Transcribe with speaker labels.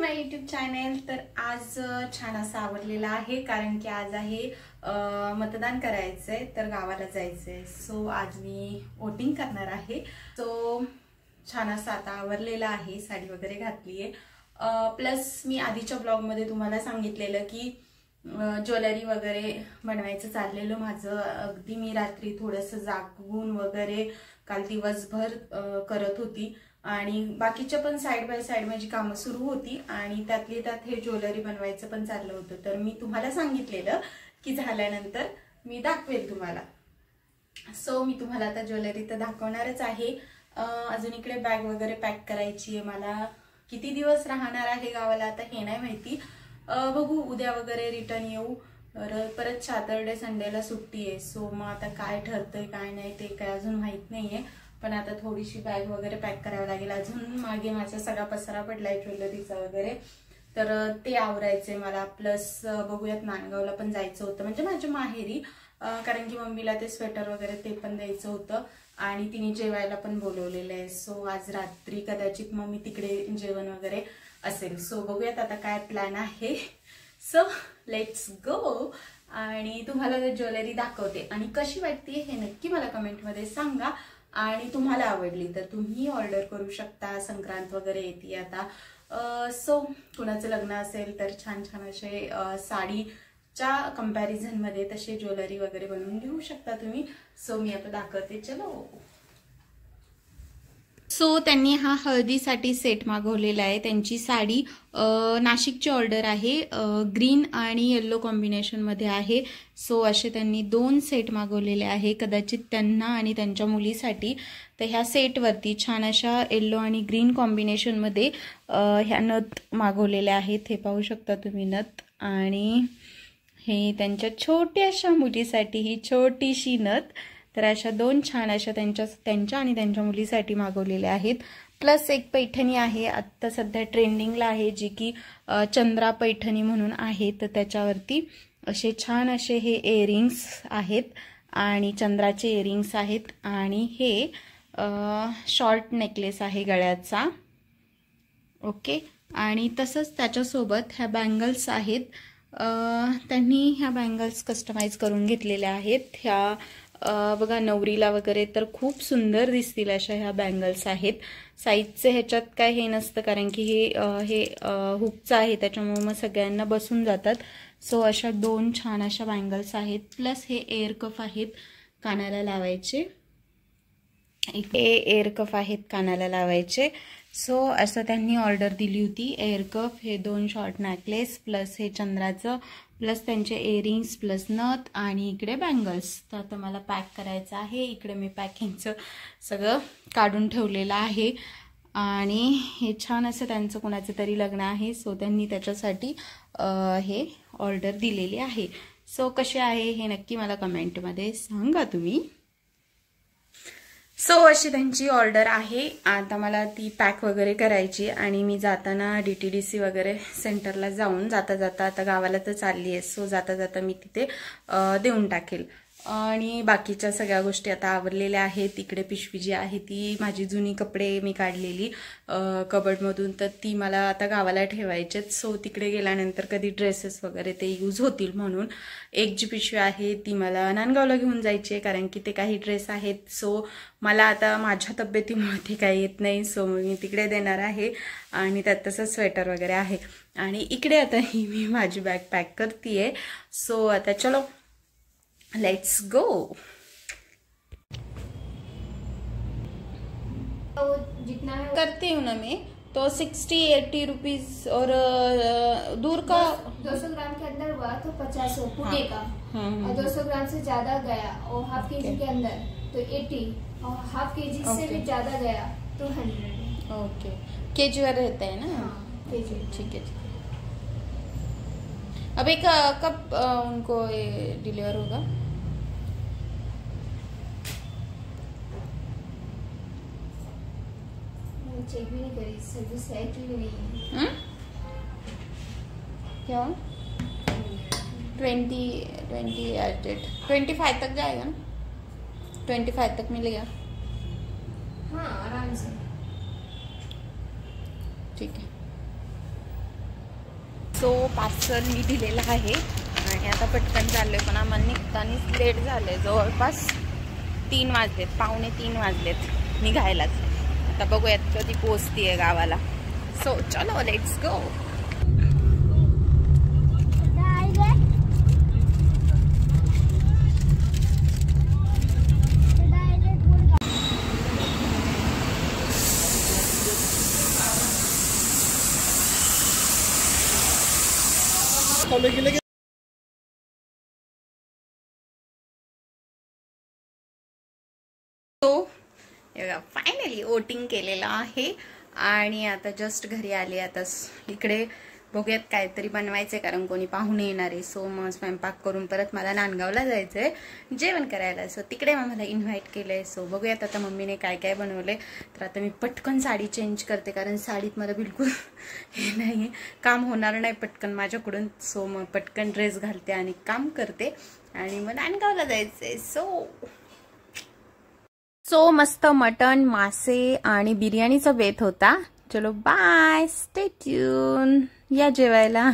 Speaker 1: माय YouTube channel. तर आज छान असं आवरलेलं आहे कारण की आज आहे मतदान करायचंय, तर गावाला जायचंय। सो आज मी वोटिंग करणार आहे। सो छान असं आता आवरलेलं आहे, साडी वगैरे घातली आहे। प्लस मी आधीच्या ब्लॉग मध्ये तुम्हाला सांगितलेलं की ज्वेलरी वगैरे बनवायचं चाललेलं माझं। अगदी मी रात्री थोडंसं जागून वगैरे काल दिवसभर करत होती आणि बाकीच्या पण साइड बाय साइड माझी कामं सुरू होती आणि त्यातली त्यात हे ज्वेलरी बनवायचं पण चाललं होतं। तर मी तुम्हाला सांगितलेलं की झाल्यानंतर मी दाखवेल तुम्हाला। सो मी तुम्हाला आता ज्वेलरी तर दाखवणारच आहे। अजून इकडे बॅग वगैरे पॅक करायची आहे मला। किती दिवस राहणार आहे गावाला आता हे नाही माहिती, बघू उद्या वगैरे रिटर्न येऊ। परत सॅटर्डे संडेला सुट्टी आहे। सो मग आता काय ठरतंय काय नाही ते काय अजून माहित नाहीये, पण आता थोडीशी बॅग वगैरे पॅक करावी लागेल। अजून मागे माझा सगळा पसारा पडलाय ज्वेलरीचा वगैरे, तर ते आवरायचंय मला। प्लस बघूयात नांदगावला पण जायचं होतं, म्हणजे माझ्या माहेरी, कारण की मम्मीला ते स्वेटर वगैरे ते पण द्यायचं होतं आणि तिने जेवायला पण बोलवलेलं आहे। सो आज रात्री कदाचित मम्मी तिकडे जेवण वगैरे असेल। सो बघूयात आता काय प्लॅन आहे। सो लेट्स गो आणि तुम्हाला ज्वेलरी दाखवते आणि कशी वाटते हे नक्की मला कमेंटमध्ये सांगा। आणि तुम्हाला आवडली तर तुम्ही ऑर्डर करू शकता। संक्रांत वगैरे येते आता। सो कुणाचं लग्न असेल तर छान छान असे साडीच्या कंपॅरिझन मध्ये तसे ज्वेलरी वगैरे बनवून घेऊ शकता तुम्ही। सो मी आता दाखवते, चलो। सो त्यांनी हा हळदीसाठी सेट मागवलेला आहे। त्यांची साडी नाशिकची ऑर्डर आहे, ग्रीन आणि येल्लो कॉम्बिनेशन मध्ये आहे। सो असे त्यांनी 2 सेट मागवलेले आहे, कदाचित त्यांना आणि त्यांच्या मुलीसाठी। तर ह्या सेटवरती छान अशा येल्लो आणि ग्रीन कॉम्बिनेशन मध्ये ह्या नथ मागवलेल्या आहेत। हे पाहू शकता तुम्ही नथ, आणि हे त्यांच्या छोट्याशा मुलीसाठी ही छोटीशी नथ। तर अशा 2 छान अशा त्यांच्या आणि त्यांच्या मुलीसाठी मागवलेल्या आहेत। प्लस एक पैठणी आहे, आत्ता सध्या ट्रेंडिंगला आहे, जी की चंद्रा पैठणी म्हणून आहे। तर त्याच्यावरती असे छान असे हे इयरिंग्स आहेत आणि चंद्राचे इयरिंग्स आहेत आणि हे शॉर्ट नेकलेस आहे गळ्याचा, ओके। आणि तसंच त्याच्यासोबत ह्या बँगल्स आहेत। त्यांनी ह्या बँगल्स कस्टमाइज करून घेतलेल्या आहेत। ह्या बघा नवरीला वगैरे तर खूप सुंदर दिसतील अशा ह्या बँगल्स आहेत। साईजचे ह्याच्यात काय हे नसतं, कारण की हे हुकचं आहे, त्याच्यामुळे मग सगळ्यांना बसून जातात। सो अशा 2 छान अशा बँगल्स आहेत। प्लस हे एअर कफ आहेत कानाला लावायचे, इथे एअर कफ आहेत कानाला लावायचे। सो असं त्यांनी ऑर्डर दिली होती। एअर कफ, हे 2 शॉर्ट नेकलेस, प्लस हे चंद्राचं, प्लस त्यांचे इयरिंग्स, प्लस नथ आणि इकडे बँगल्स। तर आता मला पॅक करायचं आहे। इकडे मी पॅकिंगचं सगळं काढून ठेवलेलं आहे आणि हे छान असं त्यांचं कोणाचं तरी लग्न आहे। सो त्यांनी त्याच्यासाठी हे ऑर्डर दिलेली आहे। सो कसे आहे हे नक्की मला कमेंटमध्ये सांगा तुम्ही। सो अशी त्यांची ऑर्डर आहे। आता मला ती पॅक वगैरे करायची आणि मी जाताना DTDC वगैरे सेंटरला जाऊन जाता जाता, आता गावाला तर चालली आहे, सो जाता जाता मी तिथे देऊन टाकेल। आणि बाकीच्या सगळ्या गोष्टी आता आवरलेल्या आहेत। इकडे पिशवी जी आहे ती माझी जुनी कपडे मी काढलेली कबर्डमधून, तर ती मला आता गावाला ठेवायचेत। सो तिकडे गेल्यानंतर कधी ड्रेसेस वगैरे ते यूज होतील म्हणून एक जी पिशवी आहे ती मला नांदगावला घेऊन जायची आहे, कारण की ते काही ड्रेस आहेत। सो मला आता माझ्या तब्येतीमुळे ते काही येत नाही, सो मी तिकडे देणार आहे। आणि त्यात तसं स्वेटर वगैरे आहे। आणि इकडे आता ही मी माझी बॅग पॅक करतीये। सो आता चलो लेट्स गो।
Speaker 2: जितना है
Speaker 1: करती हूँ ना मैं, तो 60-80 रुपीज, और दूर का
Speaker 2: 200 ग्राम के अंदर हुआ तो 50 हो पुणे का। और 200 ग्राम से ज्यादा गया और हाफ केजी के अंदर तो 80, और हाफ केजी से भी ज्यादा गया तो 100।
Speaker 1: ओके, केजी वर रहता है ना?
Speaker 2: केजी,
Speaker 1: ठीक है। अब एक कब उनको डिलीवर होगा?
Speaker 2: चेक भी नहीं करी, सर्विस है कि नहीं है।
Speaker 1: क्या 20 एडेड 25 तक जाएगा ना? 25 तक मिलेगा?
Speaker 2: हाँ आराम से,
Speaker 1: ठीक है। सो पार्सल मी दिलेलं आहे आणि आता पटकन चाललोय, पण आम्हाला निघतानीच लेट झालंय. जवळपास 3 वाजलेत, 2:45 वाजलेत निघायलाच. आता बघूयात कधी पोहोचतीये गावाला. सो चलो लेट्स गो. फायनली वोटिंग केलेलं आहे आणि आता जस्ट घरी आले. आता इकडे बघूयात काहीतरी बनवायचंय, कारण कोणी पाहुणे येणार आहे. सो मग स्वयंपाक करून परत मला नांदगावला जायचंय जेवण करायला. सो तिकडे मग मला इन्व्हाइट केलंय. सो बघूयात आता मम्मीने काय काय बनवलंय. तर आता मी पटकन साडी चेंज करते, कारण साडीत मला बिलकुल हे नाही, काम होणार नाही पटकन माझ्याकडून. सो मग पटकन ड्रेस घालते आणि काम करते आणि मग नांदगावला जायचंय. सो मस्त मटन, मासे आणि बिर्याणीचा बेत होता. चलो बाय, स्टे ट्यून, या जेवायला.